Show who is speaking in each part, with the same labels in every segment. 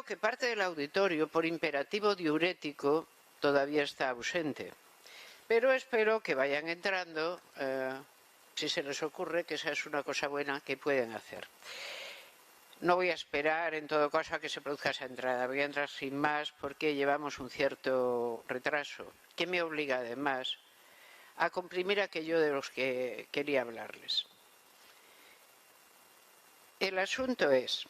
Speaker 1: Veo que parte del auditorio, por imperativo diurético, todavía está ausente. Pero espero que vayan entrando, si se les ocurre que esa es una cosa buena que pueden hacer. No voy a esperar, en todo caso, a que se produzca esa entrada. Voy a entrar sin más porque llevamos un cierto retraso, que me obliga, además, a comprimir aquello de los que quería hablarles. El asunto es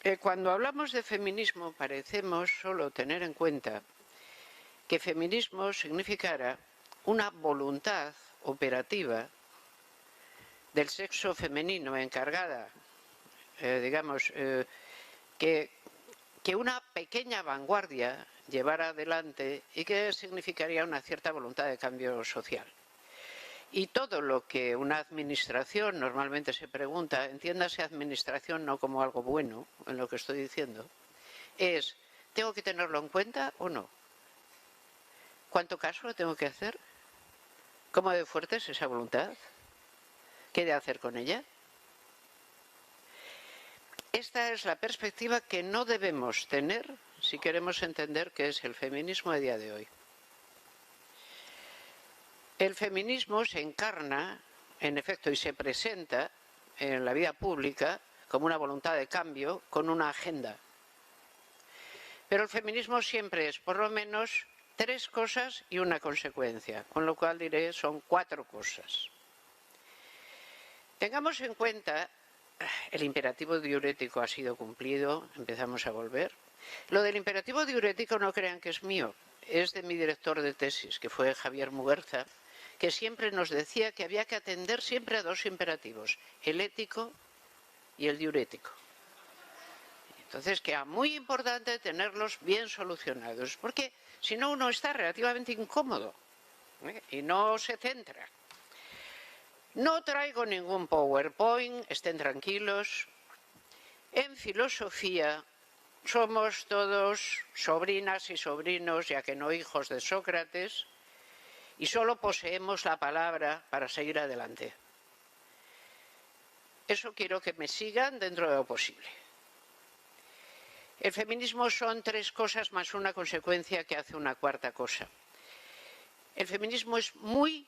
Speaker 1: que cuando hablamos de feminismo parecemos solo tener en cuenta que feminismo significara una voluntad operativa del sexo femenino encargada, que una pequeña vanguardia llevara adelante y que significaría una cierta voluntad de cambio social. Y todo lo que una administración normalmente se pregunta, entiéndase administración no como algo bueno en lo que estoy diciendo, es, ¿tengo que tenerlo en cuenta o no? ¿Cuánto caso le tengo que hacer? ¿Cómo de fuerte es esa voluntad? ¿Qué he de hacer con ella? Esta es la perspectiva que no debemos tener si queremos entender qué es el feminismo a día de hoy. El feminismo se encarna, en efecto, y se presenta en la vida pública como una voluntad de cambio con una agenda. Pero el feminismo siempre es, por lo menos, 3 cosas y una consecuencia, con lo cual diré son 4 cosas. Tengamos en cuenta, el imperativo diurético ha sido cumplido, empezamos a volver. Lo del imperativo diurético no crean que es mío, es de mi director de tesis, que fue Javier Muguerza, que siempre nos decía que había que atender siempre a 2 imperativos, el ético y el diurético. Entonces, que era muy importante tenerlos bien solucionados, porque si no uno está relativamente incómodo y no se centra. No traigo ningún PowerPoint, estén tranquilos. En filosofía somos todos sobrinas y sobrinos, ya que no hijos de Sócrates, y solo poseemos la palabra para seguir adelante. Eso quiero que me sigan dentro de lo posible. El feminismo son 3 cosas más una consecuencia que hace una 4ª cosa. El feminismo es muy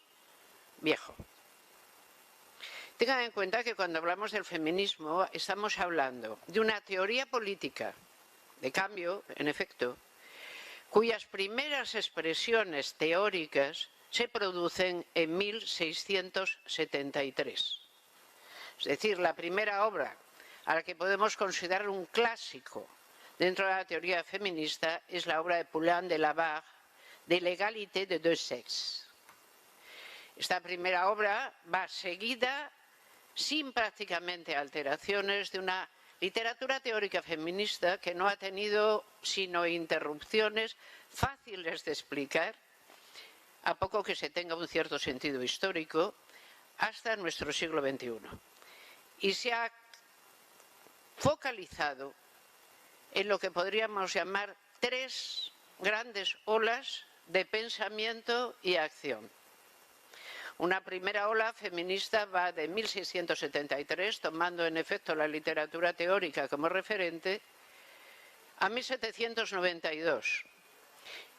Speaker 1: viejo. Tengan en cuenta que cuando hablamos del feminismo estamos hablando de una teoría política de cambio, en efecto, cuyas primeras expresiones teóricas se producen en 1673. Es decir, la primera obra a la que podemos considerar un clásico dentro de la teoría feminista es la obra de Poulain de Labarre, de l'égalité de 2 sexes. Esta primera obra va seguida, sin prácticamente alteraciones, de una literatura teórica feminista que no ha tenido sino interrupciones fáciles de explicar, a poco que se tenga un cierto sentido histórico, hasta nuestro siglo XXI. Y se ha focalizado en lo que podríamos llamar 3 grandes olas de pensamiento y acción. Una primera ola feminista va de 1673, tomando en efecto la literatura teórica como referente, a 1792,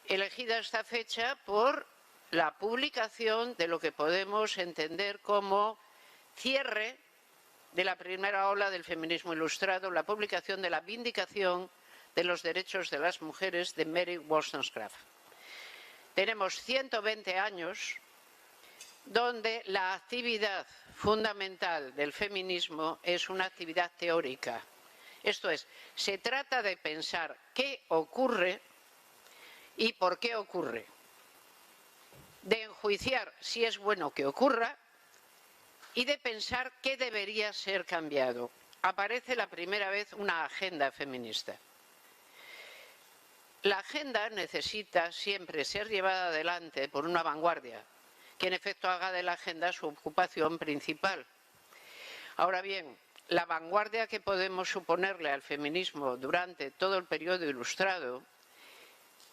Speaker 1: elegida esta fecha por la publicación de lo que podemos entender como cierre de la primera ola del feminismo ilustrado, la publicación de la Vindicación de los Derechos de las Mujeres de Mary Wollstonecraft. Tenemos 120 años donde la actividad fundamental del feminismo es una actividad teórica. Esto es, se trata de pensar qué ocurre y por qué ocurre, de enjuiciar si es bueno que ocurra y de pensar qué debería ser cambiado. Aparece la primera vez una agenda feminista. La agenda necesita siempre ser llevada adelante por una vanguardia, que en efecto haga de la agenda su ocupación principal. Ahora bien, la vanguardia que podemos suponerle al feminismo durante todo el periodo ilustrado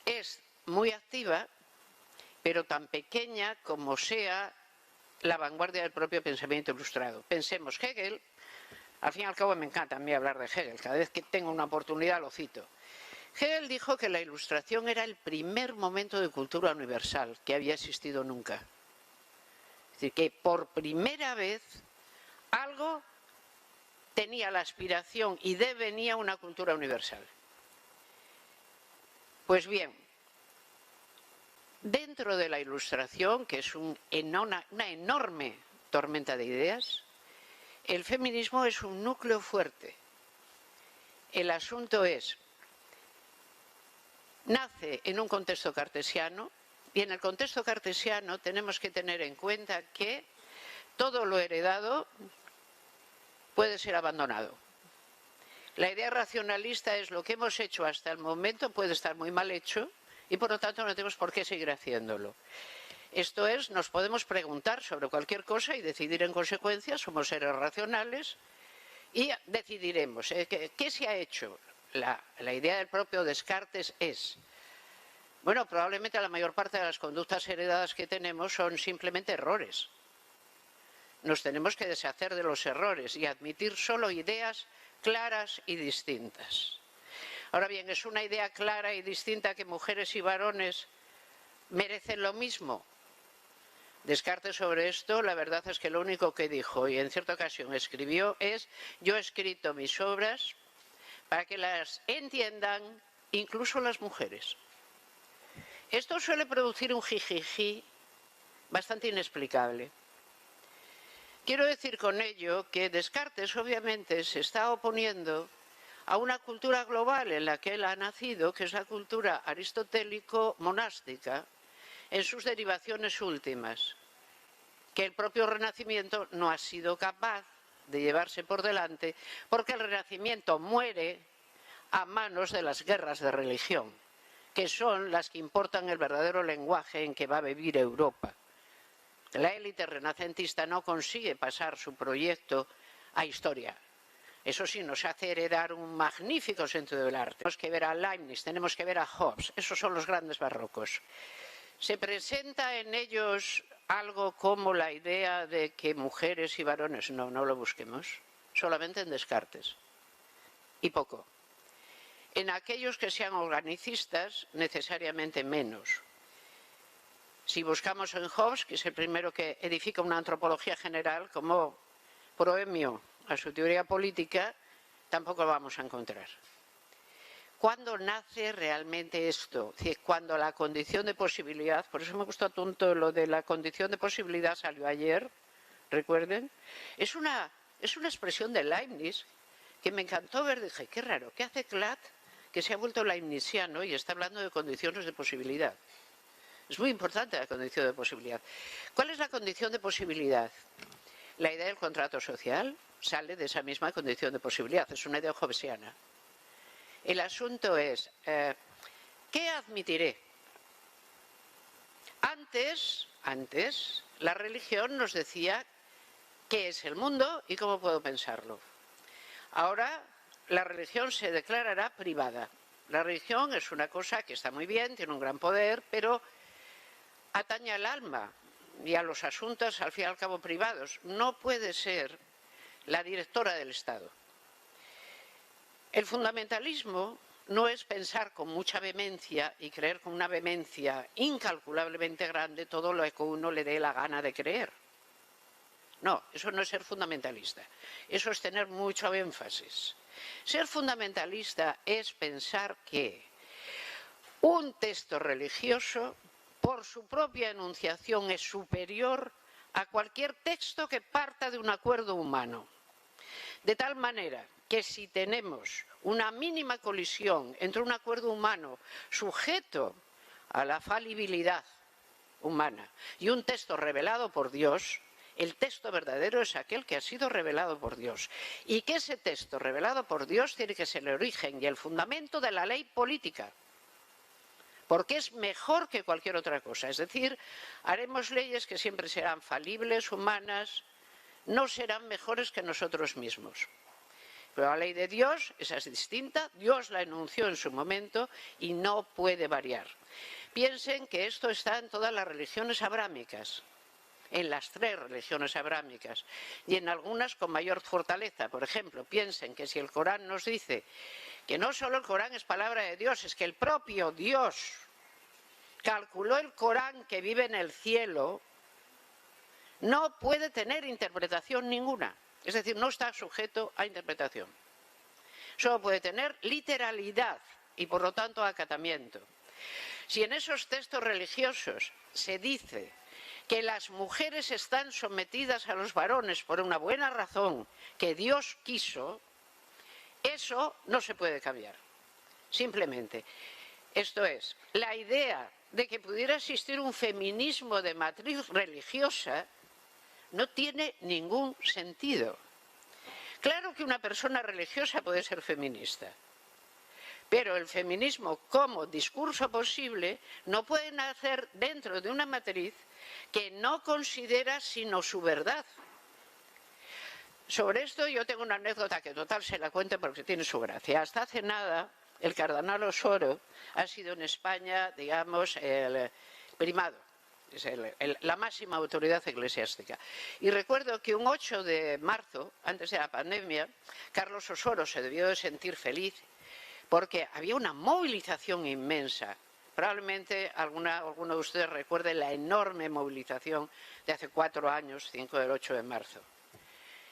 Speaker 1: es muy activa, pero tan pequeña como sea la vanguardia del propio pensamiento ilustrado. Pensemos Hegel, Al fin y al cabo me encanta a mí hablar de Hegel, cada vez que tengo una oportunidad lo cito. Hegel dijo que la Ilustración era el primer momento de cultura universal que había existido nunca. Es decir, que por primera vez algo tenía la aspiración y devenía una cultura universal. Pues bien, dentro de la Ilustración, que es una enorme tormenta de ideas, el feminismo es un núcleo fuerte. El asunto es, nace en un contexto cartesiano, y en el contexto cartesiano tenemos que tener en cuenta que todo lo heredado puede ser abandonado. La idea racionalista es lo que hemos hecho hasta el momento puede estar muy mal hecho y por lo tanto no tenemos por qué seguir haciéndolo. Esto es, nos podemos preguntar sobre cualquier cosa y decidir en consecuencia, somos seres racionales y decidiremos. ¿Qué se ha hecho? La idea del propio Descartes es, bueno, probablemente la mayor parte de las conductas heredadas que tenemos son simplemente errores. Nos tenemos que deshacer de los errores y admitir solo ideas claras y distintas. Ahora bien, ¿es una idea clara y distinta que mujeres y varones merecen lo mismo? Descartes sobre esto, la verdad es que lo único que dijo, y en cierta ocasión escribió, es: yo he escrito mis obras para que las entiendan incluso las mujeres. Esto suele producir un jijiji bastante inexplicable. Quiero decir con ello que Descartes obviamente se está oponiendo a una cultura global en la que él ha nacido, que es la cultura aristotélico-monástica, en sus derivaciones últimas, que el propio Renacimiento no ha sido capaz de llevarse por delante, porque el Renacimiento muere a manos de las guerras de religión, que son las que importan el verdadero lenguaje en que va a vivir Europa. La élite renacentista no consigue pasar su proyecto a historia. Eso sí, nos hace heredar un magnífico sentido del arte. Tenemos que ver a Leibniz, tenemos que ver a Hobbes, esos son los grandes barrocos. Se presenta en ellos algo como la idea de que mujeres y varones, no lo busquemos, solamente en Descartes, y poco. En aquellos que sean organicistas, necesariamente menos. Si buscamos en Hobbes, que es el primero que edifica una antropología general como proemio a su teoría política, tampoco lo vamos a encontrar. ¿Cuándo nace realmente esto? Es decir, cuando la condición de posibilidad, por eso me gustó tanto lo de la condición de posibilidad, salió ayer, recuerden, es una expresión de Leibniz que me encantó ver, dije, qué raro, ¿qué hace Klatt que se ha vuelto leibniziano y está hablando de condiciones de posibilidad? Es muy importante la condición de posibilidad. ¿Cuál es la condición de posibilidad? La idea del contrato social sale de esa misma condición de posibilidad, es una idea hobbesiana. El asunto es, ¿qué admitiré? Antes, la religión nos decía qué es el mundo y cómo puedo pensarlo. Ahora, la religión se declarará privada. La religión es una cosa que está muy bien, tiene un gran poder, pero atañe al alma y a los asuntos, al fin y al cabo, privados. No puede ser la directora del Estado. El fundamentalismo no es pensar con mucha vehemencia y creer con una vehemencia incalculablemente grande todo lo que uno le dé la gana de creer. No, eso no es ser fundamentalista. Eso es tener mucho énfasis. Ser fundamentalista es pensar que un texto religioso, por su propia enunciación, es superior a cualquier texto que parta de un acuerdo humano. De tal manera que si tenemos una mínima colisión entre un acuerdo humano sujeto a la falibilidad humana y un texto revelado por Dios, el texto verdadero es aquel que ha sido revelado por Dios. Y que ese texto revelado por Dios tiene que ser el origen y el fundamento de la ley política. Porque es mejor que cualquier otra cosa. Es decir, haremos leyes que siempre serán falibles, humanas, no serán mejores que nosotros mismos. Pero la ley de Dios, esa es distinta, Dios la enunció en su momento y no puede variar. Piensen que esto está en todas las religiones abrámicas. en las 3 religiones abrámicas y en algunas con mayor fortaleza. Por ejemplo, piensen que si el Corán nos dice que no solo el Corán es palabra de Dios, es que el propio Dios calculó el Corán que vive en el cielo, no puede tener interpretación ninguna. Es decir, no está sujeto a interpretación. Solo puede tener literalidad y, por lo tanto, acatamiento. Si en esos textos religiosos se dice que las mujeres están sometidas a los varones por una buena razón que Dios quiso, eso no se puede cambiar. Simplemente. Esto es, la idea de que pudiera existir un feminismo de matriz religiosa no tiene ningún sentido. Claro que una persona religiosa puede ser feminista, pero el feminismo como discurso posible no puede nacer dentro de una matriz que no considera sino su verdad. Sobre esto yo tengo una anécdota que total se la cuento porque tiene su gracia. Hasta hace nada el cardenal Osoro ha sido en España, digamos, el primado, es la máxima autoridad eclesiástica. Y recuerdo que un 8 de marzo, antes de la pandemia, Carlos Osoro se debió de sentir feliz porque había una movilización inmensa. Probablemente alguno de ustedes recuerde la enorme movilización de hace 4 años, 5 del 8 de marzo.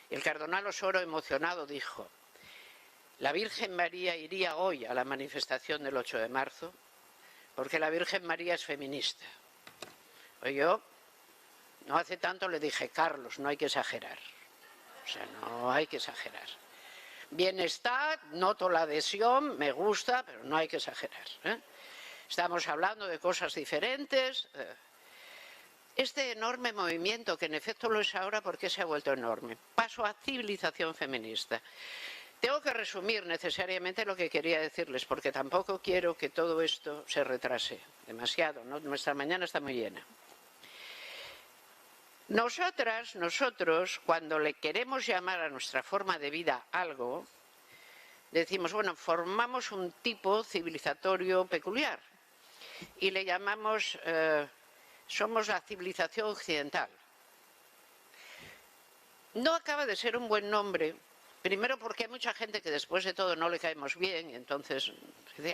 Speaker 1: El cardenal Osoro, emocionado, dijo: la Virgen María iría hoy a la manifestación del 8 de marzo porque la Virgen María es feminista. Pues yo, no hace tanto le dije: Carlos, no hay que exagerar. O sea, no hay que exagerar. Bien está, noto la adhesión, me gusta, pero no hay que exagerar, ¿eh? Estamos hablando de cosas diferentes. Este enorme movimiento, que en efecto lo es ahora porque se ha vuelto enorme, paso a civilización feminista. Tengo que resumir necesariamente lo que quería decirles, porque tampoco quiero que todo esto se retrase demasiado, ¿no? Nuestra mañana está muy llena. Nosotros, cuando le queremos llamar a nuestra forma de vida algo, decimos, bueno, formamos un tipo civilizatorio peculiar y le llamamos, somos la civilización occidental. No acaba de ser un buen nombre, primero porque hay mucha gente que después de todo no le caemos bien, y entonces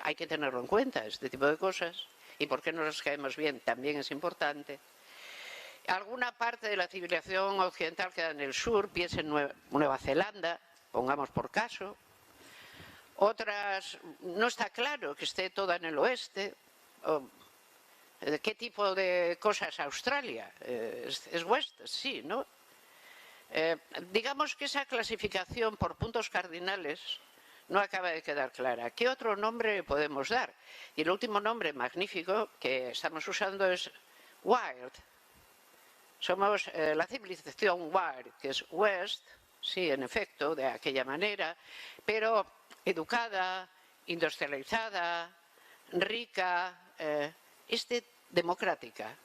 Speaker 1: hay que tenerlo en cuenta, este tipo de cosas, y por qué no nos caemos bien también es importante. Alguna parte de la civilización occidental queda en el sur, piensen en Nueva Zelanda, pongamos por caso. Otras, no está claro que esté toda en el oeste. ¿Qué tipo de cosas? Australia, es west, sí, ¿no? Digamos que esa clasificación por puntos cardinales no acaba de quedar clara. ¿Qué otro nombre podemos dar? Y el último nombre magnífico que estamos usando es wild. Somos la civilización wild, que es west, sí, en efecto, de aquella manera, pero educada, industrializada, rica, democrática.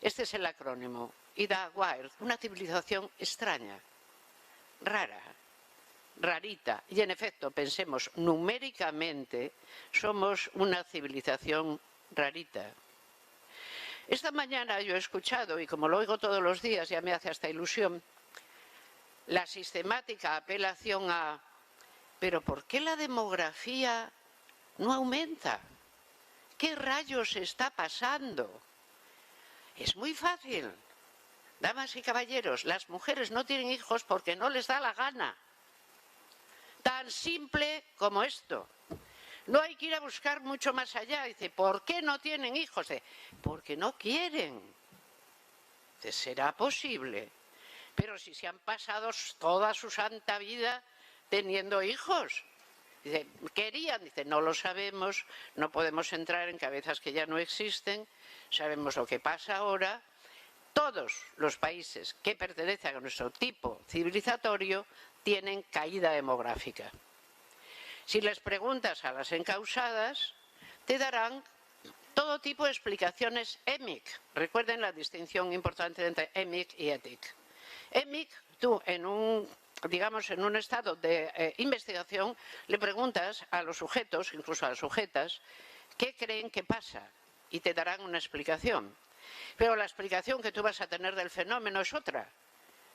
Speaker 1: Este es el acrónimo. Y da wild, una civilización extraña, rara, rarita. Y en efecto, pensemos, numéricamente somos una civilización rarita. Esta mañana yo he escuchado, y como lo oigo todos los días, ya me hace hasta ilusión, la sistemática apelación a ¿pero por qué la demografía no aumenta? ¿Qué rayos está pasando? Es muy fácil. Damas y caballeros, las mujeres no tienen hijos porque no les da la gana. Tan simple como esto. No hay que ir a buscar mucho más allá. Dice, ¿por qué no tienen hijos? Dice, porque no quieren. Dice, ¿será posible? Pero si se han pasado toda su santa vida teniendo hijos. Dice, querían, dice, no lo sabemos, no podemos entrar en cabezas que ya no existen, sabemos lo que pasa ahora. Todos los países que pertenecen a nuestro tipo civilizatorio tienen caída demográfica. Si les preguntas a las encausadas, te darán todo tipo de explicaciones EMIC. Recuerden la distinción importante entre EMIC y ETIC. EMIC, tú en un estado de investigación le preguntas a los sujetos, incluso a las sujetas, ¿qué creen que pasa? Y te darán una explicación. Pero la explicación que tú vas a tener del fenómeno es otra.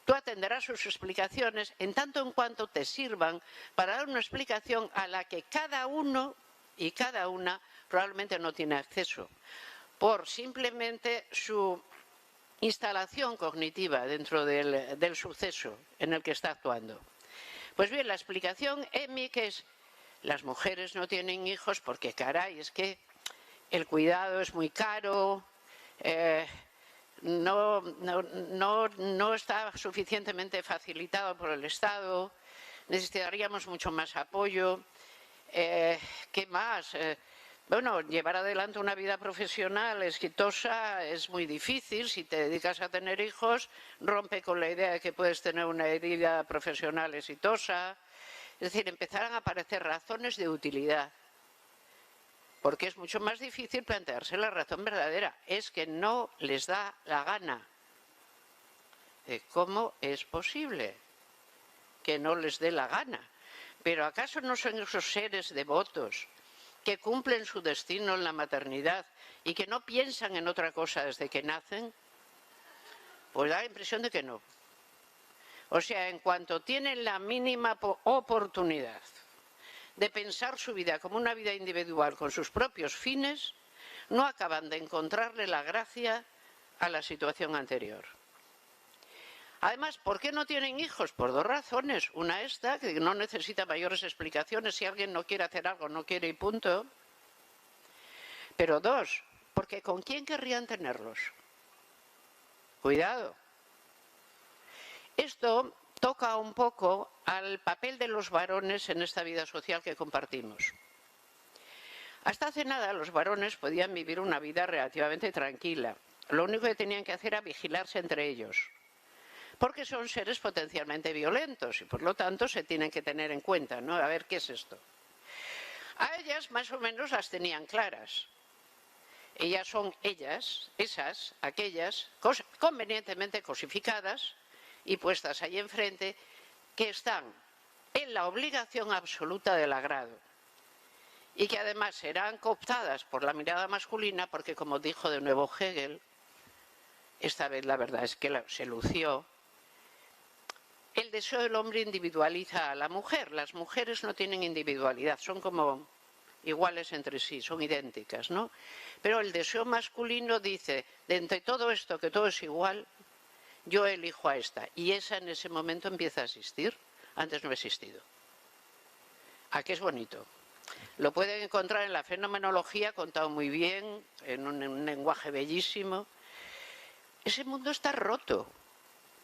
Speaker 1: Tú atenderás sus explicaciones en tanto en cuanto te sirvan para dar una explicación a la que cada uno y cada una probablemente no tiene acceso, por simplemente su instalación cognitiva dentro del suceso en el que está actuando. Pues bien, la explicación EMIC es: las mujeres no tienen hijos porque, caray, es que el cuidado es muy caro, no está suficientemente facilitado por el Estado, necesitaríamos mucho más apoyo. ¿Qué más? Bueno, llevar adelante una vida profesional exitosa es muy difícil. Si te dedicas a tener hijos, rompe con la idea de que puedes tener una vida profesional exitosa. Es decir, empezarán a aparecer razones de utilidad, porque es mucho más difícil plantearse la razón verdadera. Es que no les da la gana. ¿Cómo es posible que no les dé la gana? ¿Pero acaso no son esos seres devotos que cumplen su destino en la maternidad y que no piensan en otra cosa desde que nacen? Pues da la impresión de que no. O sea, en cuanto tienen la mínima oportunidad de pensar su vida como una vida individual con sus propios fines, no acaban de encontrarle la gracia a la situación anterior. Además, ¿por qué no tienen hijos? Por dos razones. Una esta, que no necesita mayores explicaciones. Si alguien no quiere hacer algo, no quiere y punto. Pero dos, porque ¿con quién querrían tenerlos? Cuidado. Esto toca un poco al papel de los varones en esta vida social que compartimos. Hasta hace nada los varones podían vivir una vida relativamente tranquila. Lo único que tenían que hacer era vigilarse entre ellos, porque son seres potencialmente violentos y por lo tanto se tienen que tener en cuenta, ¿no? A ver, ¿qué es esto? A ellas más o menos las tenían claras. Ellas son aquellas, convenientemente cosificadas y puestas ahí enfrente, que están en la obligación absoluta del agrado y que además serán cooptadas por la mirada masculina porque, como dijo de nuevo Hegel, esta vez la verdad es que se lució, el deseo del hombre individualiza a la mujer. Las mujeres no tienen individualidad, son como iguales entre sí, son idénticas, ¿no? Pero el deseo masculino dice, de entre todo esto, que todo es igual, yo elijo a esta. Y esa en ese momento empieza a existir. Antes no ha existido. ¿A qué es bonito? Lo pueden encontrar en la fenomenología, contado muy bien, en un lenguaje bellísimo. Ese mundo está roto,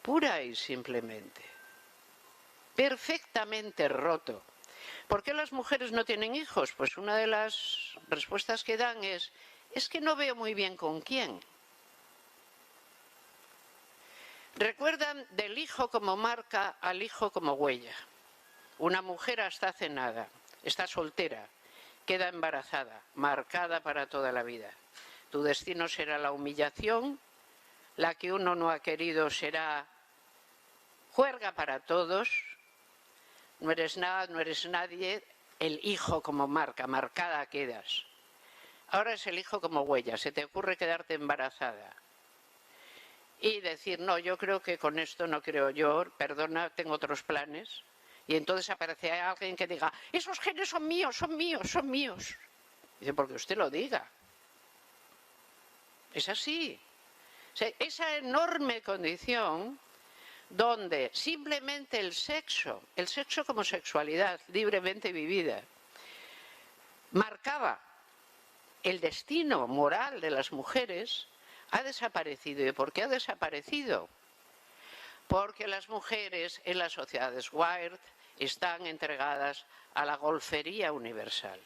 Speaker 1: pura y simplemente. Perfectamente roto. ¿Por qué las mujeres no tienen hijos? Pues una de las respuestas que dan es que no veo muy bien con quién. Recuerdan del hijo como marca al hijo como huella. Una mujer hasta hace nada, está soltera, queda embarazada, marcada para toda la vida. Tu destino será la humillación, la que uno no ha querido será juerga para todos. No eres nada, no eres nadie, el hijo como marca, marcada quedas. Ahora es el hijo como huella, se te ocurre quedarte embarazada y decir, no, yo creo que con esto no creo yo, perdona, tengo otros planes. Y entonces aparece alguien que diga, esos genes son míos, son míos, son míos. Dice, porque usted lo diga. Es así. O sea, esa enorme condición donde simplemente el sexo como sexualidad libremente vivida, marcaba el destino moral de las mujeres, ha desaparecido. ¿Y por qué ha desaparecido? Porque las mujeres en las sociedades wired están entregadas a la golfería universal.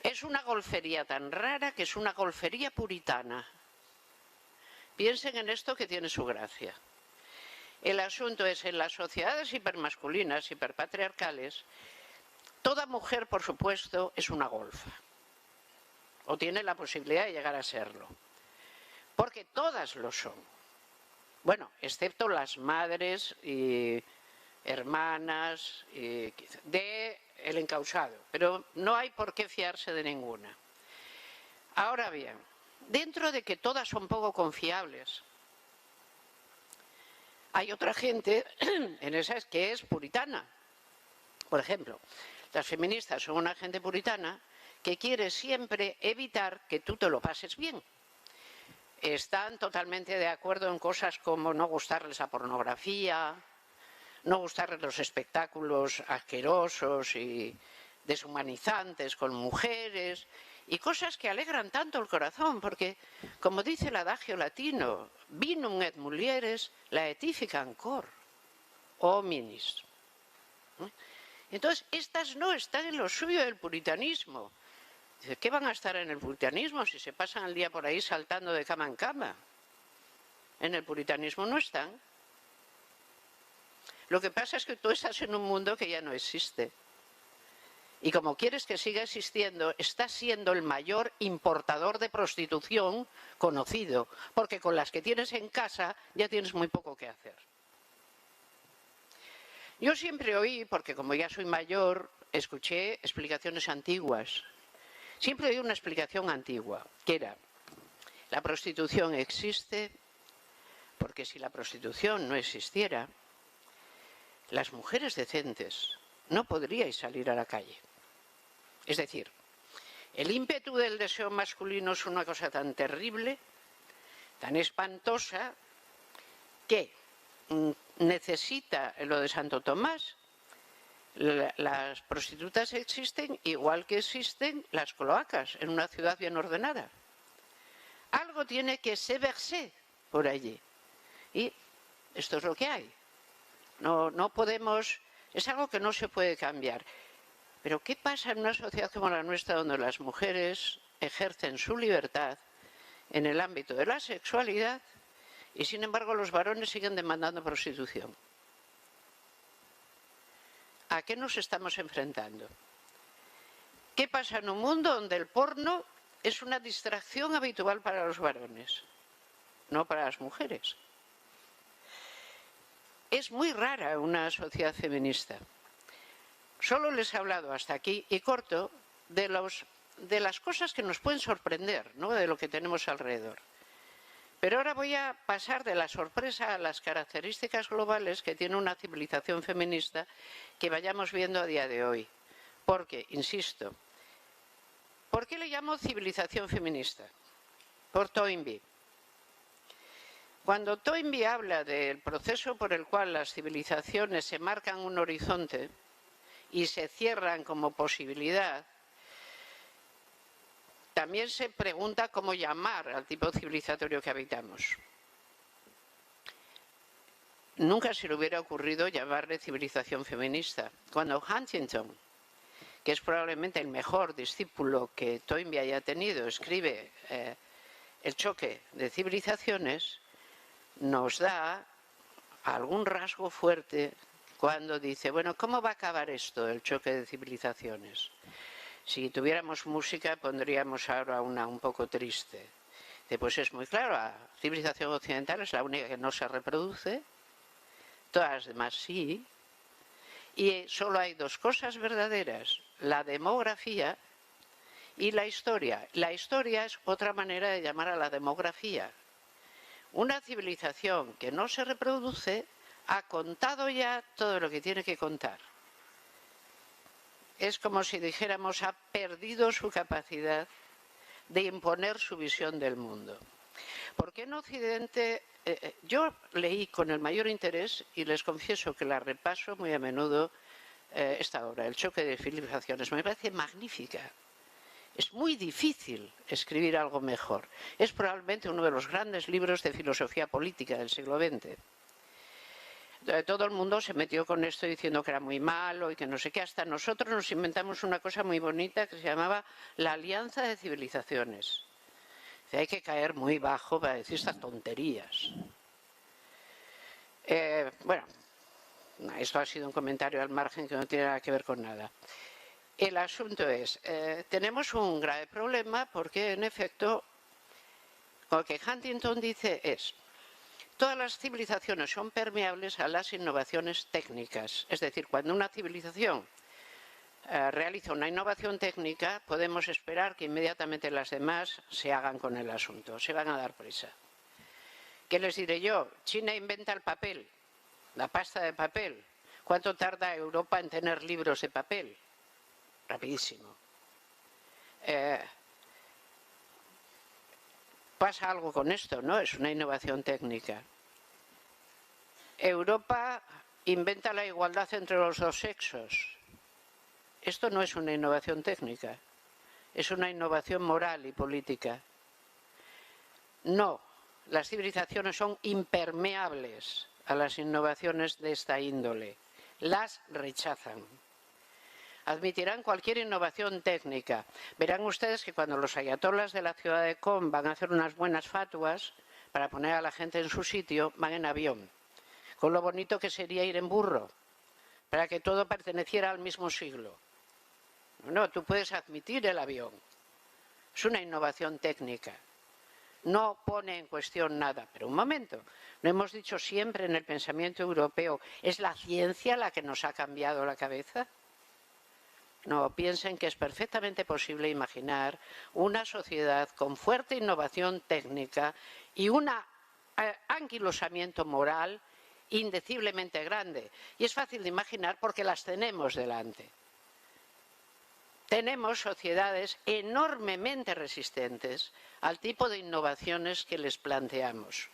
Speaker 1: Es una golfería tan rara que es una golfería puritana. Piensen en esto, que tiene su gracia. El asunto es, en las sociedades hipermasculinas, hiperpatriarcales, toda mujer, por supuesto, es una golfa. O tiene la posibilidad de llegar a serlo. Porque todas lo son. Bueno, excepto las madres y hermanas del encausado. Pero no hay por qué fiarse de ninguna. Ahora bien, dentro de que todas son poco confiables. Hay otra gente en esas que es puritana. Por ejemplo, las feministas son una gente puritana que quiere siempre evitar que tú te lo pases bien. Están totalmente de acuerdo en cosas como no gustarles la pornografía, no gustarles los espectáculos asquerosos y deshumanizantes con mujeres y cosas que alegran tanto el corazón, porque, como dice el adagio latino, vinum et mulieres laetifican cor, hominis. Entonces, estas no están en lo suyo del puritanismo. Dice, ¿qué van a estar en el puritanismo si se pasan el día por ahí saltando de cama en cama? En el puritanismo no están. Lo que pasa es que tú estás en un mundo que ya no existe. Y como quieres que siga existiendo, estás siendo el mayor importador de prostitución conocido, porque con las que tienes en casa ya tienes muy poco que hacer. Yo siempre oí, porque como ya soy mayor, escuché explicaciones antiguas. Siempre oí una explicación antigua, que era, la prostitución existe porque si la prostitución no existiera, las mujeres decentes no podríais salir a la calle. Es decir, el ímpetu del deseo masculino es una cosa tan terrible, tan espantosa, que necesita lo de Santo Tomás. Las prostitutas existen igual que existen las cloacas en una ciudad bien ordenada. Algo tiene que se verse por allí. Y esto es lo que hay. No podemos, es algo que no se puede cambiar. Pero ¿qué pasa en una sociedad como la nuestra, donde las mujeres ejercen su libertad en el ámbito de la sexualidad y sin embargo los varones siguen demandando prostitución? ¿A qué nos estamos enfrentando? ¿Qué pasa en un mundo donde el porno es una distracción habitual para los varones, no para las mujeres? Es muy rara una sociedad feminista. Solo les he hablado hasta aquí y corto de las cosas que nos pueden sorprender, ¿no?, de lo que tenemos alrededor. Pero ahora voy a pasar de la sorpresa a las características globales que tiene una civilización feminista que vayamos viendo a día de hoy. Porque, insisto, ¿por qué le llamo civilización feminista? Por Toynbee. Cuando Toynbee habla del proceso por el cual las civilizaciones se marcan un horizonte y se cierran como posibilidad, también se pregunta cómo llamar al tipo civilizatorio que habitamos. Nunca se le hubiera ocurrido llamarle civilización feminista. Cuando Huntington, que es probablemente el mejor discípulo que Toynbee haya tenido, escribe El choque de civilizaciones, nos da algún rasgo fuerte cuando dice, bueno, ¿cómo va a acabar esto, el choque de civilizaciones? Si tuviéramos música pondríamos ahora una un poco triste. Pues es muy claro, la civilización occidental es la única que no se reproduce, todas las demás sí, y solo hay dos cosas verdaderas, la demografía y la historia. La historia es otra manera de llamar a la demografía. Una civilización que no se reproduce ha contado ya todo lo que tiene que contar. Es como si dijéramos, ha perdido su capacidad de imponer su visión del mundo. Porque en Occidente, yo leí con el mayor interés, y les confieso que la repaso muy a menudo, esta obra, El choque de civilizaciones. Me parece magnífica. Es muy difícil escribir algo mejor. Es probablemente uno de los grandes libros de filosofía política del siglo XX. Todo el mundo se metió con esto diciendo que era muy malo y que no sé qué. Hasta nosotros nos inventamos una cosa muy bonita que se llamaba la Alianza de Civilizaciones. Hay que caer muy bajo para decir estas tonterías. Bueno, esto ha sido un comentario al margen que no tiene nada que ver con nada. El asunto es, tenemos un grave problema porque, en efecto, lo que Huntington dice es, todas las civilizaciones son permeables a las innovaciones técnicas. Es decir, cuando una civilización realiza una innovación técnica, podemos esperar que inmediatamente las demás se hagan con el asunto, se van a dar prisa. ¿Qué les diré yo? China inventa el papel, la pasta de papel. ¿Cuánto tarda Europa en tener libros de papel? Rapidísimo. Pasa algo con esto, ¿no? Es una innovación técnica. Europa inventa la igualdad entre los dos sexos. Esto no es una innovación técnica, es una innovación moral y política. No, las civilizaciones son impermeables a las innovaciones de esta índole, las rechazan. Admitirán cualquier innovación técnica. Verán ustedes que cuando los ayatolas de la ciudad de Qom van a hacer unas buenas fatuas para poner a la gente en su sitio, van en avión, con lo bonito que sería ir en burro, para que todo perteneciera al mismo siglo. No, tú puedes admitir el avión. Es una innovación técnica. No pone en cuestión nada. Pero un momento, ¿no hemos dicho siempre en el pensamiento europeo, es la ciencia la que nos ha cambiado la cabeza? No, piensen que es perfectamente posible imaginar una sociedad con fuerte innovación técnica y un anquilosamiento moral indeciblemente grande. Y es fácil de imaginar porque las tenemos delante. Tenemos sociedades enormemente resistentes al tipo de innovaciones que les planteamos.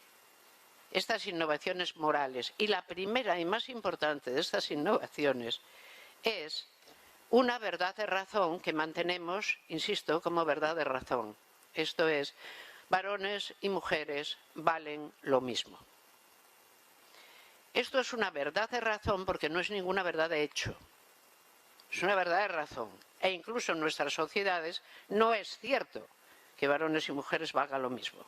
Speaker 1: Estas innovaciones morales. Y la primera y más importante de estas innovaciones es una verdad de razón que mantenemos, insisto, como verdad de razón. Esto es, varones y mujeres valen lo mismo. Esto es una verdad de razón porque no es ninguna verdad de hecho. Es una verdad de razón. E incluso en nuestras sociedades no es cierto que varones y mujeres valgan lo mismo.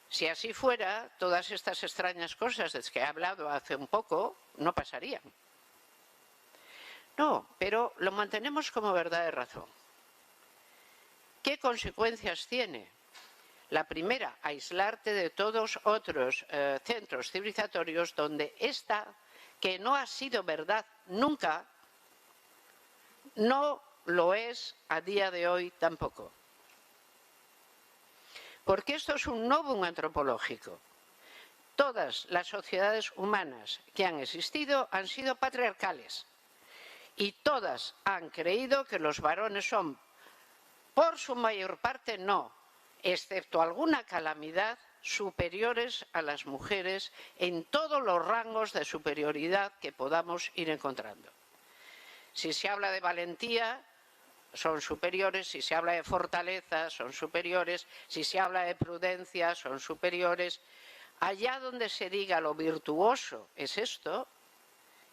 Speaker 1: Si así fuera, todas estas extrañas cosas de las que he hablado hace un poco no pasarían. No, pero lo mantenemos como verdad de razón. ¿Qué consecuencias tiene? La primera, aislarte de todos otros centros civilizatorios donde esta, que no ha sido verdad nunca, no lo es a día de hoy tampoco. Porque esto es un novum antropológico. Todas las sociedades humanas que han existido han sido patriarcales. Y todas han creído que los varones son, por su mayor parte, no, excepto alguna calamidad, superiores a las mujeres en todos los rangos de superioridad que podamos ir encontrando. Si se habla de valentía, son superiores. Si se habla de fortaleza, son superiores. Si se habla de prudencia, son superiores. Allá donde se diga lo virtuoso es esto,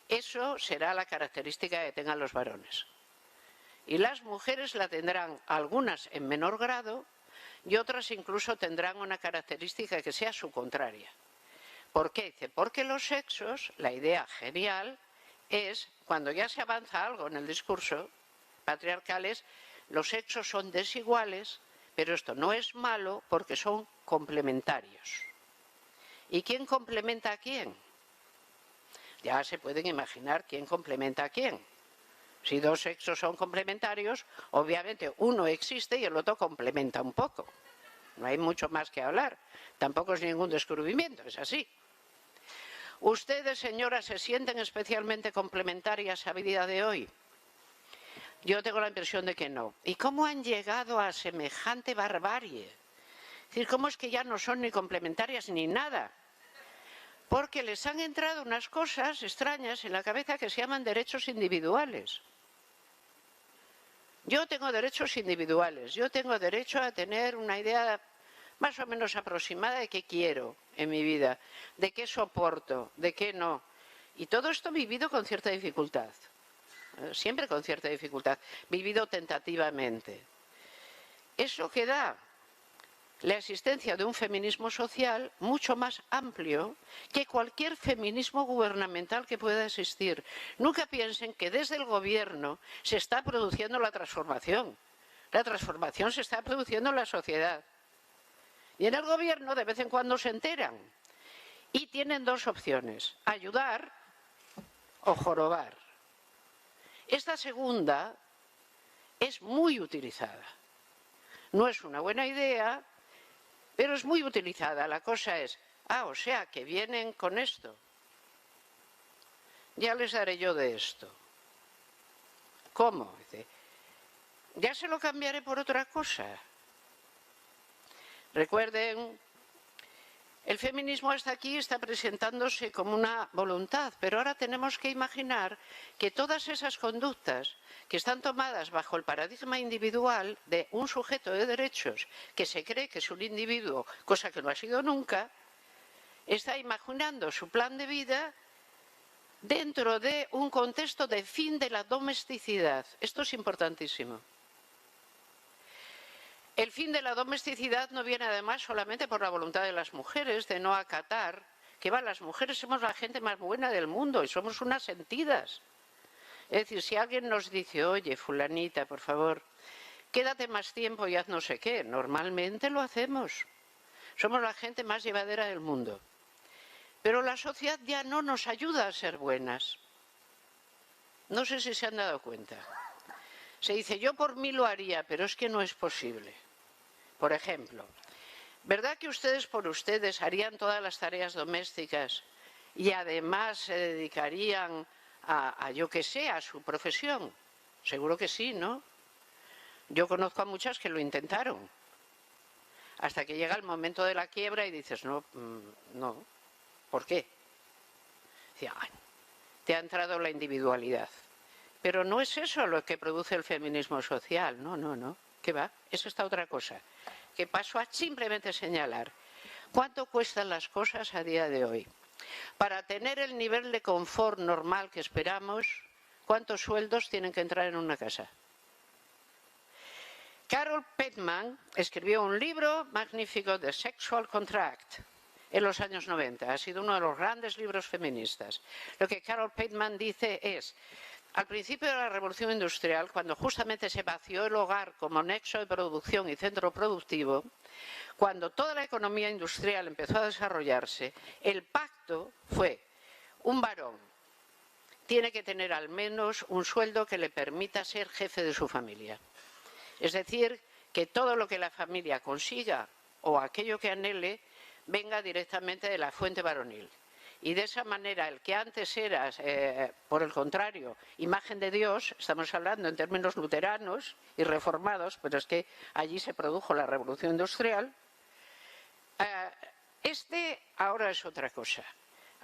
Speaker 1: eso será la característica que tengan los varones. Y las mujeres la tendrán, algunas en menor grado, y otras incluso tendrán una característica que sea su contraria. ¿Por qué? Porque los sexos, la idea genial, es, cuando ya se avanza algo en el discurso patriarcales, los sexos son desiguales, pero esto no es malo porque son complementarios. ¿Y quién complementa a quién? Ya se pueden imaginar quién complementa a quién. Si dos sexos son complementarios, obviamente uno existe y el otro complementa un poco. No hay mucho más que hablar. Tampoco es ningún descubrimiento, es así. ¿Ustedes, señoras, se sienten especialmente complementarias a día de hoy? Yo tengo la impresión de que no. ¿Y cómo han llegado a semejante barbarie? Es decir, ¿cómo es que ya no son ni complementarias ni nada? Porque les han entrado unas cosas extrañas en la cabeza que se llaman derechos individuales. Yo tengo derechos individuales, yo tengo derecho a tener una idea más o menos aproximada de qué quiero en mi vida, de qué soporto, de qué no. Y todo esto vivido con cierta dificultad, siempre con cierta dificultad, vivido tentativamente. Eso que da la existencia de un feminismo social mucho más amplio que cualquier feminismo gubernamental que pueda existir. Nunca piensen que desde el gobierno se está produciendo la transformación. La transformación se está produciendo en la sociedad. Y en el gobierno de vez en cuando se enteran. Y tienen dos opciones, ayudar o jorobar. Esta segunda es muy utilizada. No es una buena idea, pero es muy utilizada. La cosa es, o sea, que vienen con esto. Ya les daré yo de esto. ¿Cómo? Dice, ya se lo cambiaré por otra cosa. Recuerden, el feminismo hasta aquí está presentándose como una voluntad, pero ahora tenemos que imaginar que todas esas conductas que están tomadas bajo el paradigma individual de un sujeto de derechos que se cree que es un individuo, cosa que no ha sido nunca, está imaginando su plan de vida dentro de un contexto de fin de la domesticidad. Esto es importantísimo. El fin de la domesticidad no viene además solamente por la voluntad de las mujeres de no acatar, que las mujeres somos la gente más buena del mundo y somos unas sentidas. Es decir, si alguien nos dice, oye, fulanita, por favor, quédate más tiempo y haz no sé qué, normalmente lo hacemos. Somos la gente más llevadera del mundo. Pero la sociedad ya no nos ayuda a ser buenas. No sé si se han dado cuenta. Se dice, yo por mí lo haría, pero es que no es posible. Por ejemplo, ¿verdad que ustedes por ustedes harían todas las tareas domésticas y además se dedicarían a yo qué sé, a su profesión? Seguro que sí, ¿no? Yo conozco a muchas que lo intentaron. Hasta que llega el momento de la quiebra y dices, no, ¿por qué? Decía, te ha entrado la individualidad. Pero no es eso lo que produce el feminismo social, no. ¿Qué va? Es esta otra cosa, que paso a simplemente señalar cuánto cuestan las cosas a día de hoy. Para tener el nivel de confort normal que esperamos, ¿cuántos sueldos tienen que entrar en una casa? Carol Petman escribió un libro magnífico, The Sexual Contract, en los años 90. Ha sido uno de los grandes libros feministas. Lo que Carol Petman dice es, al principio de la Revolución Industrial, cuando justamente se vació el hogar como nexo de producción y centro productivo, cuando toda la economía industrial empezó a desarrollarse, el pacto fue un varón tiene que tener al menos un sueldo que le permita ser jefe de su familia. Es decir, que todo lo que la familia consiga o aquello que anhele venga directamente de la fuente varonil. Y de esa manera, el que antes era, por el contrario, imagen de Dios, estamos hablando en términos luteranos y reformados, pero es que allí se produjo la Revolución Industrial, ahora es otra cosa.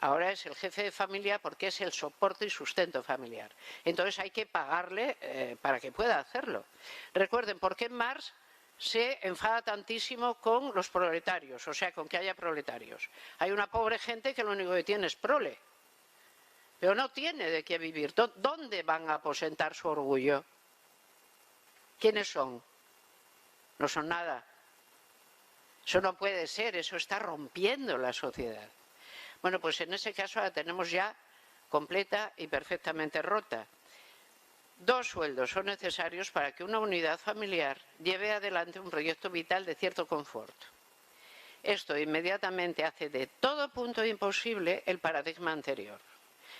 Speaker 1: Ahora es el jefe de familia porque es el soporte y sustento familiar. Entonces hay que pagarle para que pueda hacerlo. Recuerden, ¿por qué Marx se enfada tantísimo con los proletarios? O sea, con que haya proletarios. Hay una pobre gente que lo único que tiene es prole. Pero no tiene de qué vivir. ¿Dónde van a aposentar su orgullo? ¿Quiénes son? No son nada. Eso no puede ser, eso está rompiendo la sociedad. Bueno, pues en ese caso la tenemos ya completa y perfectamente rota. 2 sueldos son necesarios para que una unidad familiar lleve adelante un proyecto vital de cierto confort. Esto inmediatamente hace de todo punto imposible el paradigma anterior.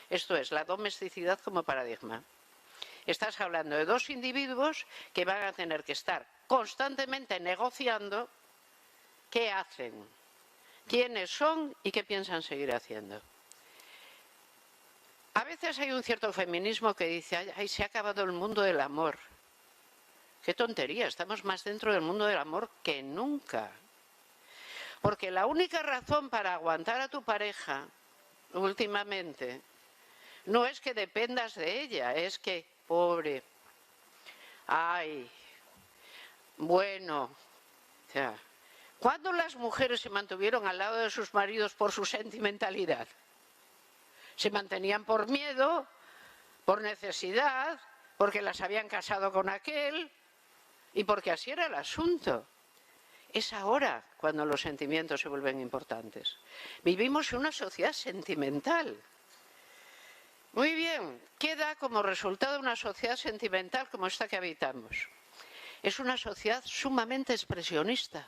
Speaker 1: Esto es, la domesticidad como paradigma. Estás hablando de 2 individuos que van a tener que estar constantemente negociando qué hacen, quiénes son y qué piensan seguir haciendo. A veces hay un cierto feminismo que dice, ay, se ha acabado el mundo del amor. ¡Qué tontería! Estamos más dentro del mundo del amor que nunca. Porque la única razón para aguantar a tu pareja últimamente no es que dependas de ella, es que, pobre, ay, bueno, o sea, ¿cuándo las mujeres se mantuvieron al lado de sus maridos por su sentimentalidad? Se mantenían por miedo, por necesidad, porque las habían casado con aquel y porque así era el asunto. Es ahora cuando los sentimientos se vuelven importantes. Vivimos en una sociedad sentimental. Muy bien, ¿qué da como resultado una sociedad sentimental como esta que habitamos? Es una sociedad sumamente expresionista.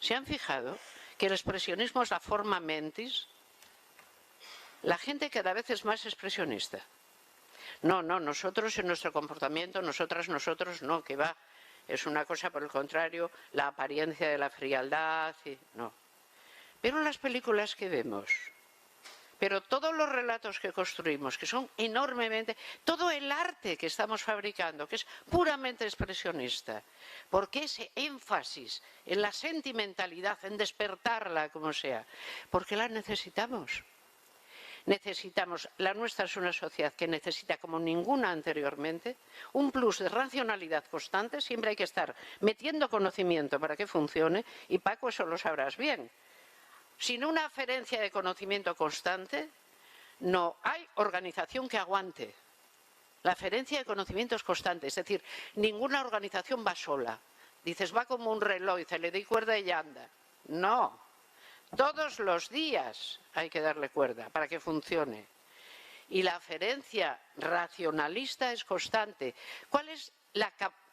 Speaker 1: ¿Se han fijado que el expresionismo es la forma mentis? La gente cada vez es más expresionista. No, no, nosotros en nuestro comportamiento, nosotras, nosotros no, que va. Es una cosa, por el contrario, la apariencia de la frialdad, no. Pero las películas que vemos, pero todos los relatos que construimos, que son enormemente, todo el arte que estamos fabricando, que es puramente expresionista, porque ese énfasis en la sentimentalidad, en despertarla, como sea, porque la necesitamos. La nuestra es una sociedad que necesita, como ninguna anteriormente, un plus de racionalidad constante. Siempre hay que estar metiendo conocimiento para que funcione, y Paco, eso lo sabrás bien. Sin una aferencia de conocimiento constante, no hay organización que aguante. La aferencia de conocimiento es constante, es decir, ninguna organización va sola. Dices, va como un reloj, se le di cuerda y ya anda. No. Todos los días hay que darle cuerda para que funcione. Y la aferencia racionalista es constante. ¿Cuál es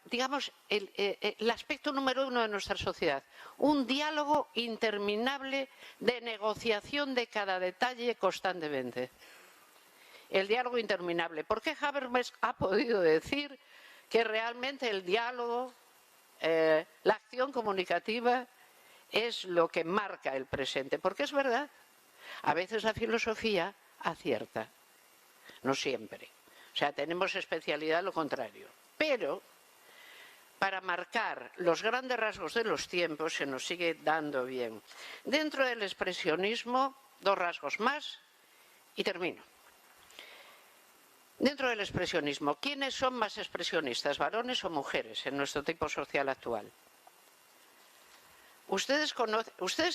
Speaker 1: digamos, el aspecto número uno de nuestra sociedad? Un diálogo interminable de negociación de cada detalle constantemente. El diálogo interminable. ¿Por qué Habermas ha podido decir que realmente el diálogo, la acción comunicativa, es lo que marca el presente? Porque es verdad. A veces la filosofía acierta. No siempre. O sea, tenemos especialidad lo contrario. Pero para marcar los grandes rasgos de los tiempos se nos sigue dando bien. Dentro del expresionismo, dos rasgos más y termino. Dentro del expresionismo, ¿quiénes son más expresionistas, varones o mujeres, en nuestro tipo social actual? Ustedes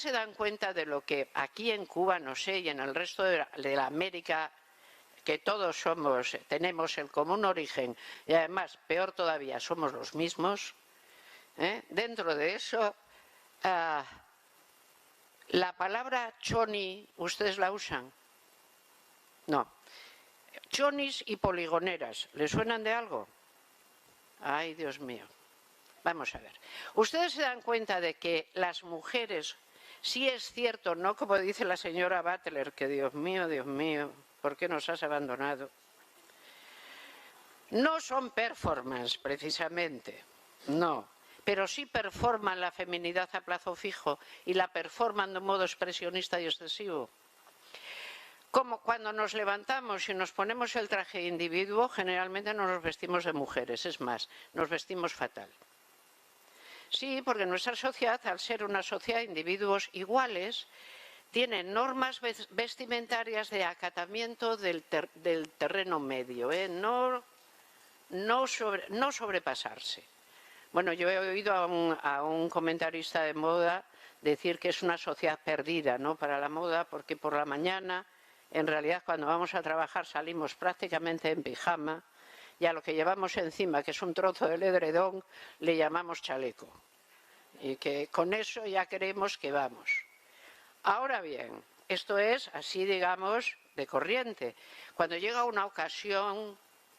Speaker 1: se dan cuenta de lo que aquí en Cuba, no sé, y en el resto de la América, que todos tenemos el común origen, y además, peor todavía, somos los mismos. Dentro de eso, la palabra choni, ¿ustedes la usan? No. Chonis y poligoneras, ¿les suenan de algo? Ay, Dios mío. Vamos a ver. Ustedes se dan cuenta de que las mujeres, sí es cierto, no como dice la señora Butler, que Dios mío, ¿por qué nos has abandonado? No son performance, precisamente, no, pero sí performan la feminidad a plazo fijo y la performan de modo expresionista y excesivo. Como cuando nos levantamos y nos ponemos el traje de individuo, generalmente no nos vestimos de mujeres, es más, nos vestimos fatal. Sí, porque nuestra sociedad, al ser una sociedad de individuos iguales, tiene normas vestimentarias de acatamiento del terreno medio, no sobrepasarse. Bueno, yo he oído a un comentarista de moda decir que es una sociedad perdida, ¿no?, para la moda, porque por la mañana, en realidad, cuando vamos a trabajar salimos prácticamente en pijama, y a lo que llevamos encima, que es un trozo de edredón, le llamamos chaleco. Y que con eso ya creemos que vamos. Ahora bien, esto es así, digamos, de corriente. Cuando llega una ocasión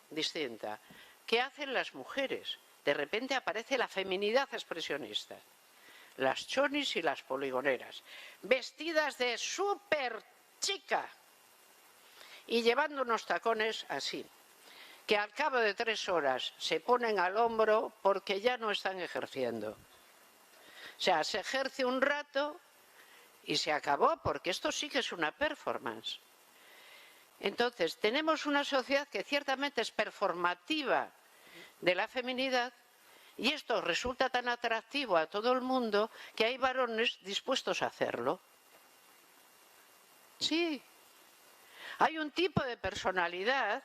Speaker 1: distinta, ¿qué hacen las mujeres? De repente aparece la feminidad expresionista. Las chonis y las poligoneras, vestidas de súper chica y llevando unos tacones así, que al cabo de 3 horas se ponen al hombro porque ya no están ejerciendo. O sea, se ejerce un rato y se acabó, porque esto sí que es una performance. Entonces, tenemos una sociedad que ciertamente es performativa de la feminidad, y esto resulta tan atractivo a todo el mundo que hay varones dispuestos a hacerlo. Sí. Hay un tipo de personalidad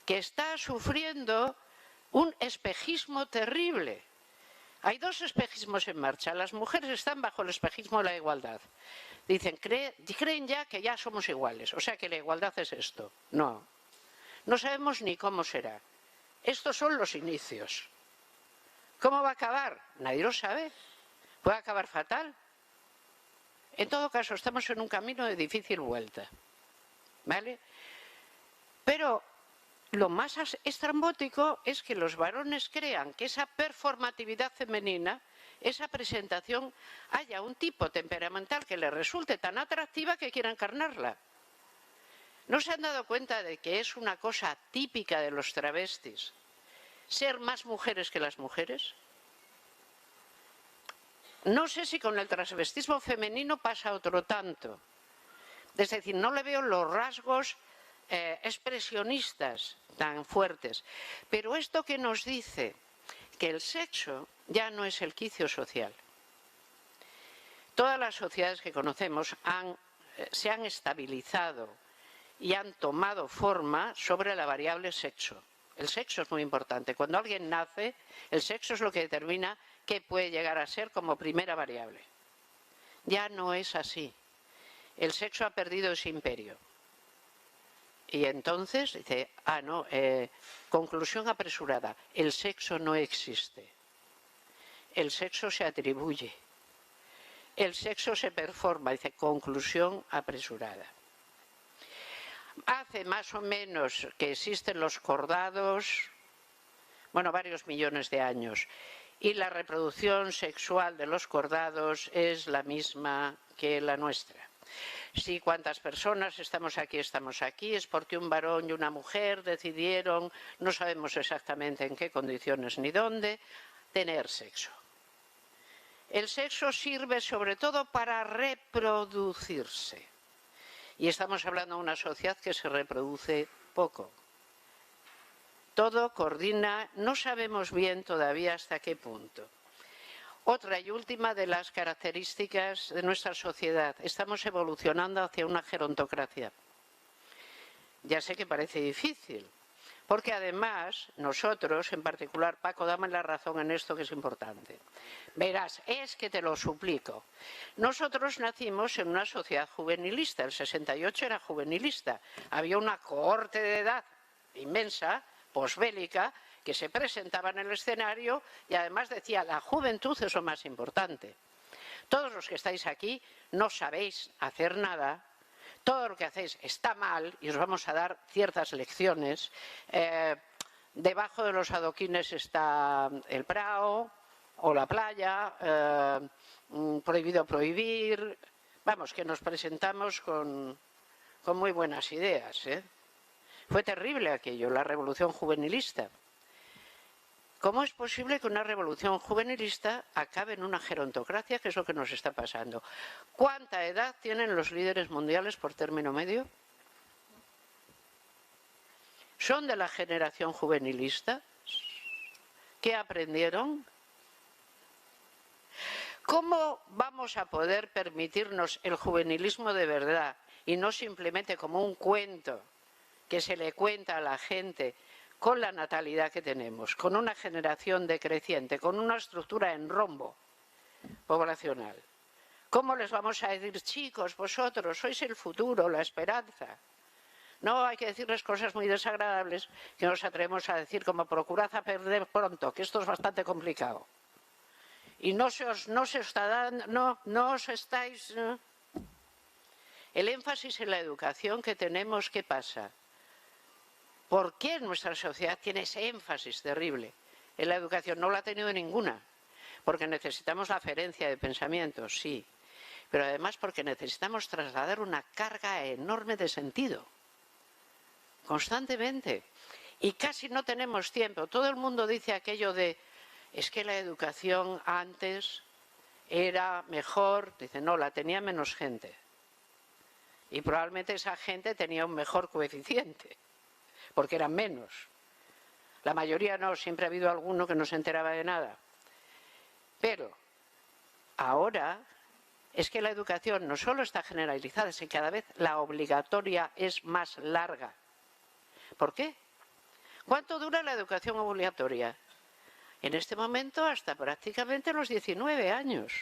Speaker 1: que está sufriendo un espejismo terrible. Hay dos espejismos en marcha. Las mujeres están bajo el espejismo de la igualdad. Dicen, creen ya que ya somos iguales, o sea que la igualdad es esto. No, no sabemos ni cómo será. Estos son los inicios. ¿Cómo va a acabar? Nadie lo sabe. Puede acabar fatal. En todo caso, estamos en un camino de difícil vuelta. ¿Vale? Pero lo más estrambótico es que los varones crean que esa performatividad femenina, esa presentación, haya un tipo temperamental que les resulte tan atractiva que quiera encarnarla. ¿No se han dado cuenta de que es una cosa típica de los travestis ser más mujeres que las mujeres? No sé si con el transvestismo femenino pasa otro tanto. Es decir, no le veo los rasgos expresionistas tan fuertes. Pero esto que nos dice que el sexo ya no es el quicio social. Todas las sociedades que conocemos se han estabilizado y han tomado forma sobre la variable sexo. El sexo es muy importante. Cuando alguien nace, el sexo es lo que determina qué puede llegar a ser como primera variable. Ya no es así. El sexo ha perdido ese imperio. Y entonces dice, no, conclusión apresurada, el sexo no existe. El sexo se atribuye. El sexo se performa, dice, conclusión apresurada. Hace más o menos que existen los cordados, bueno, varios millones de años, y la reproducción sexual de los cordados es la misma que la nuestra. Si cuántas personas estamos aquí, es porque un varón y una mujer decidieron, no sabemos exactamente en qué condiciones ni dónde, tener sexo. El sexo sirve sobre todo para reproducirse. Y estamos hablando de una sociedad que se reproduce poco. Todo coordina, no sabemos bien todavía hasta qué punto. Otra y última de las características de nuestra sociedad. Estamos evolucionando hacia una gerontocracia. Ya sé que parece difícil, porque además nosotros, en particular, Paco, dame la razón en esto que es importante. Verás, es que te lo suplico. Nosotros nacimos en una sociedad juvenilista, el 68 era juvenilista. Había una cohorte de edad inmensa, posbélica, que se presentaba en el escenario y además decía, la juventud es lo más importante. Todos los que estáis aquí no sabéis hacer nada, todo lo que hacéis está mal y os vamos a dar ciertas lecciones. Debajo de los adoquines está el prao o la playa, prohibido prohibir. Vamos, que nos presentamos con muy buenas ideas. Fue terrible aquello, la revolución juvenilista. ¿Cómo es posible que una revolución juvenilista acabe en una gerontocracia, que es lo que nos está pasando? ¿Cuánta edad tienen los líderes mundiales por término medio? ¿Son de la generación juvenilista? ¿Qué aprendieron? ¿Cómo vamos a poder permitirnos el juvenilismo de verdad y no simplemente como un cuento que se le cuenta a la gente con la natalidad que tenemos, con una generación decreciente, con una estructura en rombo poblacional? ¿Cómo les vamos a decir, chicos, vosotros sois el futuro, la esperanza? No, hay que decirles cosas muy desagradables que nos atrevemos a decir, como procurad a perder pronto, que esto es bastante complicado. Y no os estáis... El énfasis en la educación que tenemos, ¿qué pasa? ¿Por qué nuestra sociedad tiene ese énfasis terrible en la educación? No la ha tenido ninguna, porque necesitamos la ferencia de pensamiento, sí, pero además porque necesitamos trasladar una carga enorme de sentido, constantemente, y casi no tenemos tiempo. Todo el mundo dice aquello de, es que la educación antes era mejor, dice, no, la tenía menos gente, y probablemente esa gente tenía un mejor coeficiente, porque eran menos. La mayoría no, siempre ha habido alguno que no se enteraba de nada. Pero ahora es que la educación no solo está generalizada, sino que cada vez la obligatoria es más larga. ¿Por qué? ¿Cuánto dura la educación obligatoria? En este momento hasta prácticamente los 19 años.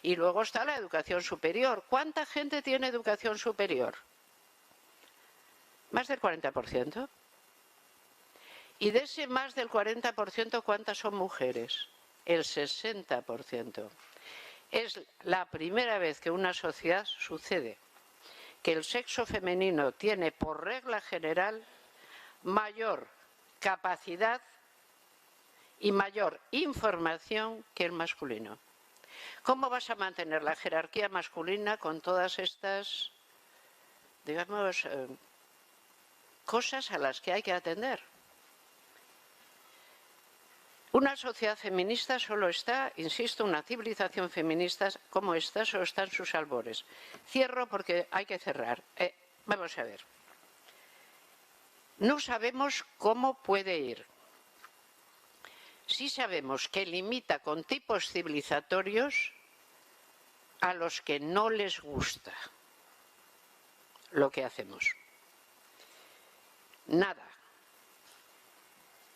Speaker 1: Y luego está la educación superior. ¿Cuánta gente tiene educación superior? Más del 40%. Y de ese más del 40%, ¿cuántas son mujeres? El 60%. Es la primera vez que en una sociedad sucede que el sexo femenino tiene por regla general mayor capacidad y mayor información que el masculino. ¿Cómo vas a mantener la jerarquía masculina con todas estas digamos, cosas a las que hay que atender. Una sociedad feminista solo está, insisto, una civilización feminista como esta solo está en sus albores. Cierro porque hay que cerrar. Vamos a ver. No sabemos cómo puede ir. Sí sabemos que limita con tipos civilizatorios a los que no les gusta lo que hacemos. Nada.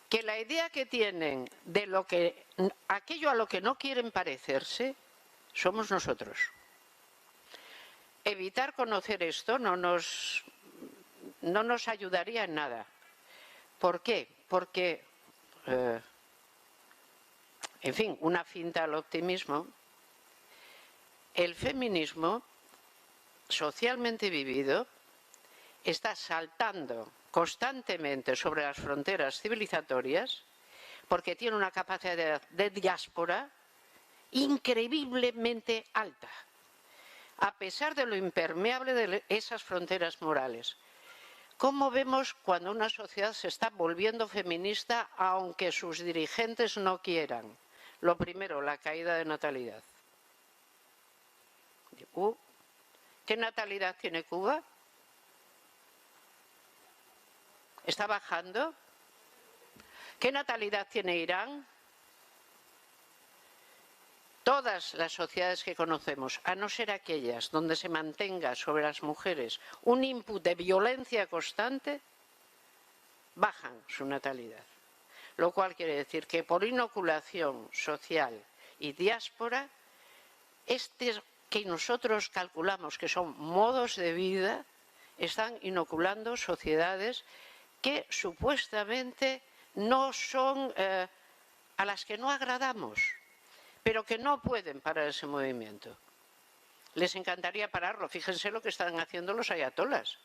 Speaker 1: Que la idea que tienen de aquello a lo que no quieren parecerse, somos nosotros. Evitar conocer esto no nos ayudaría en nada. ¿Por qué? Porque, en fin, una finta al optimismo, el feminismo socialmente vivido está saltando constantemente sobre las fronteras civilizatorias porque tiene una capacidad de diáspora increíblemente alta, a pesar de lo impermeable de esas fronteras morales. ¿Cómo vemos cuando una sociedad se está volviendo feminista aunque sus dirigentes no quieran? Lo primero, la caída de natalidad. ¿Qué natalidad tiene Cuba? ¿Está bajando? ¿Qué natalidad tiene Irán? Todas las sociedades que conocemos, a no ser aquellas donde se mantenga sobre las mujeres un input de violencia constante, bajan su natalidad. Lo cual quiere decir que por inoculación social y diáspora, que nosotros calculamos que son modos de vida, están inoculando sociedades que supuestamente no son, a las que no agradamos, pero que no pueden parar ese movimiento. Les encantaría pararlo. Fíjense lo que están haciendo los ayatolas.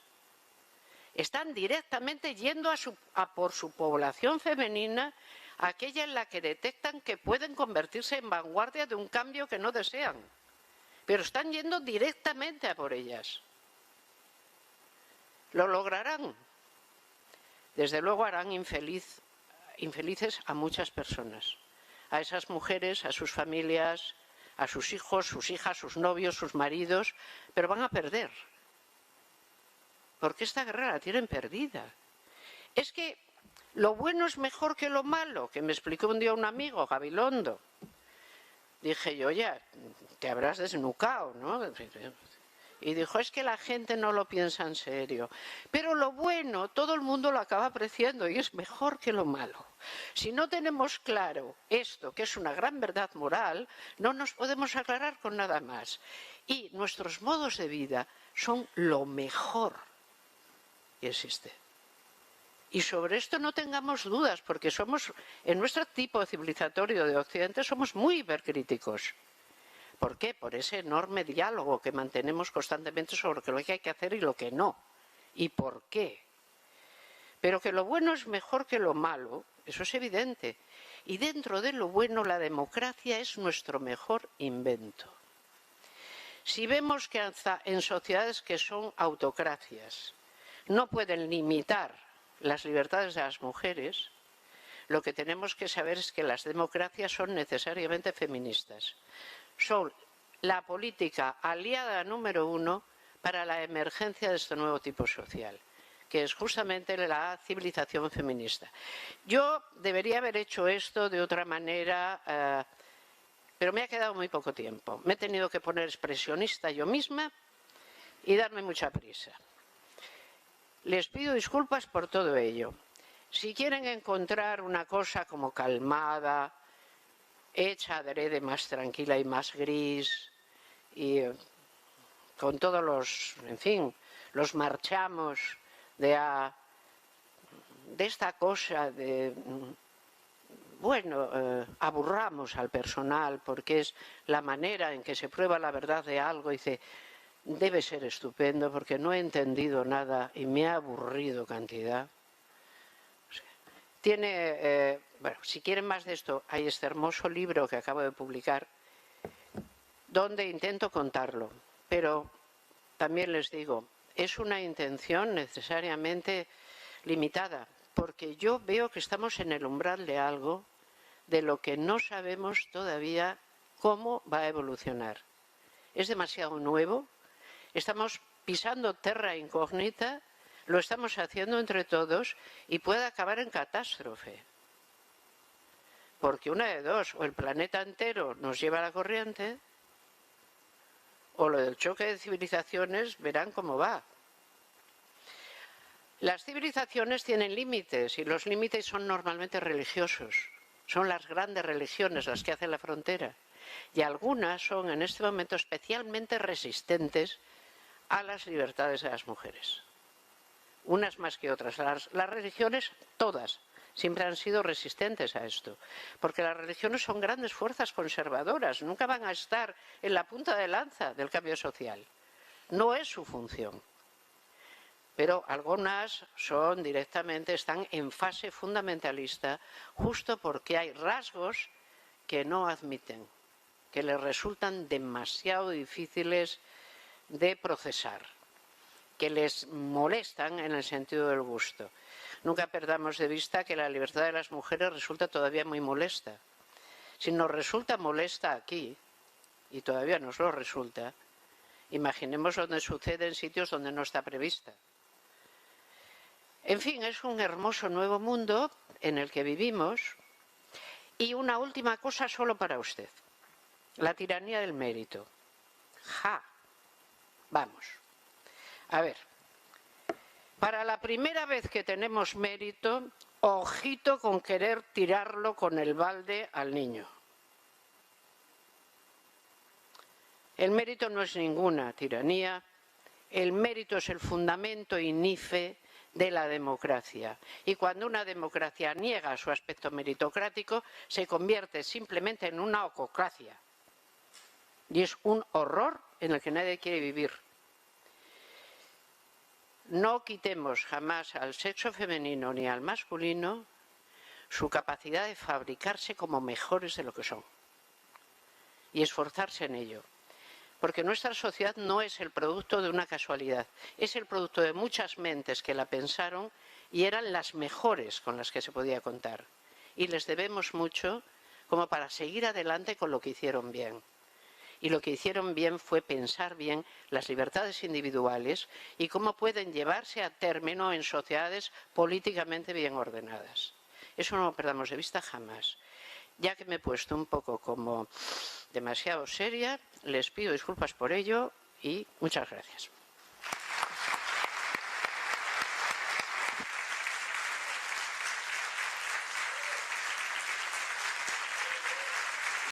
Speaker 1: Están directamente yendo a por su población femenina, aquella en la que detectan que pueden convertirse en vanguardia de un cambio que no desean. Pero están yendo directamente a por ellas. ¿Lo lograrán? Desde luego harán infelices a muchas personas. A esas mujeres, a sus familias, a sus hijos, sus hijas, sus novios, sus maridos, pero van a perder. Porque esta guerra la tienen perdida. Es que lo bueno es mejor que lo malo, que me explicó un día un amigo, Gabilondo. Dije yo, ya, te habrás desnucado, ¿no? Y dijo, es que la gente no lo piensa en serio. Pero lo bueno, todo el mundo lo acaba apreciando y es mejor que lo malo. Si no tenemos claro esto, que es una gran verdad moral, no nos podemos aclarar con nada más. Y nuestros modos de vida son lo mejor que existe. Y sobre esto no tengamos dudas, porque somos, en nuestro tipo civilizatorio de Occidente, somos muy hipercríticos. ¿Por qué? Por ese enorme diálogo que mantenemos constantemente sobre lo que hay que hacer y lo que no. ¿Y por qué? Pero que lo bueno es mejor que lo malo, eso es evidente. Y dentro de lo bueno, la democracia es nuestro mejor invento. Si vemos que hasta en sociedades que son autocracias no pueden limitar las libertades de las mujeres, lo que tenemos que saber es que las democracias son necesariamente feministas. Son la política aliada número 1 para la emergencia de este nuevo tipo social, que es justamente la civilización feminista. Yo debería haber hecho esto de otra manera, pero me ha quedado muy poco tiempo. Me he tenido que poner expresionista yo misma y darme mucha prisa. Les pido disculpas por todo ello. Si quieren encontrar una cosa como calmada, hecha adrede más tranquila y más gris, y con todos los, en fin, los marchamos de esta cosa de, bueno, aburramos al personal porque es la manera en que se prueba la verdad de algo y dice, debe ser estupendo porque no he entendido nada y me ha aburrido cantidad. Tiene, bueno, si quieren más de esto, hay este hermoso libro que acabo de publicar donde intento contarlo, pero también les digo, es una intención necesariamente limitada, porque yo veo que estamos en el umbral de algo de lo que no sabemos todavía cómo va a evolucionar. Es demasiado nuevo, estamos pisando terra incógnita, lo estamos haciendo entre todos y puede acabar en catástrofe. Porque una de dos, o el planeta entero nos lleva a la corriente, o lo del choque de civilizaciones verán cómo va. Las civilizaciones tienen límites y los límites son normalmente religiosos. Son las grandes religiones las que hacen la frontera. Y algunas son en este momento especialmente resistentes a las libertades de las mujeres. Unas más que otras. Las religiones, todas, siempre han sido resistentes a esto. Porque las religiones son grandes fuerzas conservadoras. Nunca van a estar en la punta de lanza del cambio social. No es su función. Pero algunas son directamente, están en fase fundamentalista, justo porque hay rasgos que no admiten, que les resultan demasiado difíciles de procesar, que les molestan en el sentido del gusto. Nunca perdamos de vista que la libertad de las mujeres resulta todavía muy molesta. Si nos resulta molesta aquí, y todavía nos lo resulta, imaginemos donde sucede en sitios donde no está prevista. En fin, es un hermoso nuevo mundo en el que vivimos. Y una última cosa solo para usted. La tiranía del mérito. ¡Ja! Vamos. A ver. Para la primera vez que tenemos mérito, ojito con querer tirarlo con el balde al niño. El mérito no es ninguna tiranía. El mérito es el fundamento inife de la democracia. Y cuando una democracia niega su aspecto meritocrático, se convierte simplemente en una ococracia. Y es un horror en el que nadie quiere vivir. No quitemos jamás al sexo femenino ni al masculino su capacidad de fabricarse como mejores de lo que son. Y esforzarse en ello. Porque nuestra sociedad no es el producto de una casualidad, es el producto de muchas mentes que la pensaron y eran las mejores con las que se podía contar. Y les debemos mucho como para seguir adelante con lo que hicieron bien. Y lo que hicieron bien fue pensar bien las libertades individuales y cómo pueden llevarse a término en sociedades políticamente bien ordenadas. Eso no lo perdamos de vista jamás. Ya que me he puesto un poco como demasiado seria, les pido disculpas por ello y muchas gracias.